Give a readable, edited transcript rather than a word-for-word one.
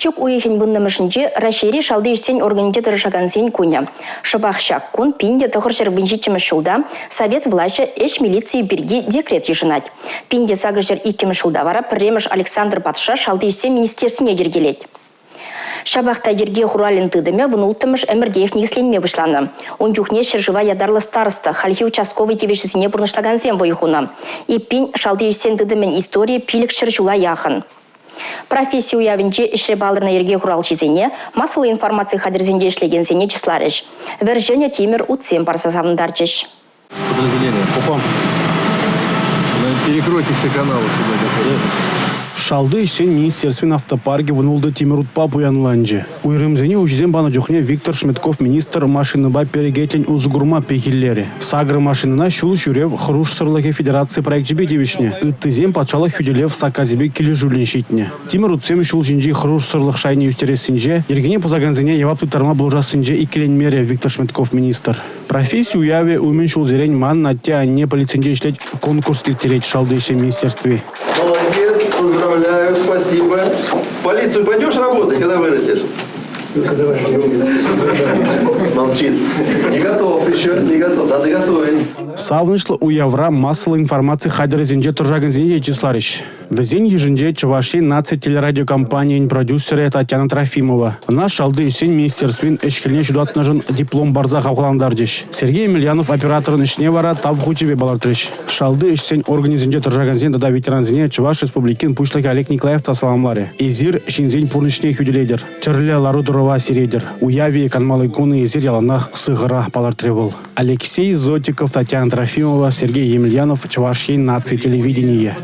Чук уехень вуннамышынче Рашери шалды иштен организатор шагансен куня. Шабах шак кун пинде тохыршер вынжичимыш шулда Совет власти эш милиции берги декрет ешынать. Пинде сагыршер иккемыш шулда вара премеш Александр Патша шалды иштен министерствне ергелет. Шабахта жерге хуралин тыдыме внултымыш эмірдеев негісленме вышланы. Он жүхне шержыва ядарлы староста, хальхи участковый тевешісіне бұрныштагансен войхуна. И пень шалды иштен тыдымен история пилік шержула яхын. Профессия уявинче ишребалырна ерге хурал чизене, массовый информации хадерзенде ишлегенсене числарыш. Верженя Тимир Уцем парсасавндарчыш. Подразделение. Попам. Перекройте все каналы сюда. Шалды ишен министерствен автопарке вынулды Тимирутпа буянланжы. Уйрымзене учизен бана жухне Виктор Шметков министр машиныба перегетлен узгурма пехиллери. Сагры машинына шул шурев хруш сырлыхе федерации проект жібе девишне. Ыттызен патшалық хюделев саказебе келі жүлін шейтіне. Тимирутсем шул жинжи хруш сырлых шайне юстересінже, ергене позаганзене евап тытарма болжасынже икеленмере Виктор Шметков министр. Профессию уяве умен шул зерень ман натя не полицейнде ишлеть конкурс илтереть шалды ишен министерстве. Молодец, поздравляю, спасибо. В полицию пойдешь работать, когда вырастешь? Молчит. Не готов еще, не готов. Надо готовить. Савнышлы уявра массовой информации хадерзенде туржагензене числарыш. Везень еженде Чуваши нация телерадиокомпании продюсеры Татьяна Трофимова. Наш шалды исен министерствен эшкельне чудатнажын диплом барза хавхаландардыш. Сергей Емельянов операторын ишне вара тав хучеве балартырыш. Шалды ишсен организенде туржагензен дада ветеранзене Чуваш республикин пушлык Олег Николаев тасаламларе. Изир шинзень пурничне хюделедер. Терле ларудурова сиредер. Уяви канмалы куны изир яланах сыгыра балартыревыл. Алексей Зотиков, Татьяна Трофимова, Сергей Емельянов, Чуваши нации телевидения.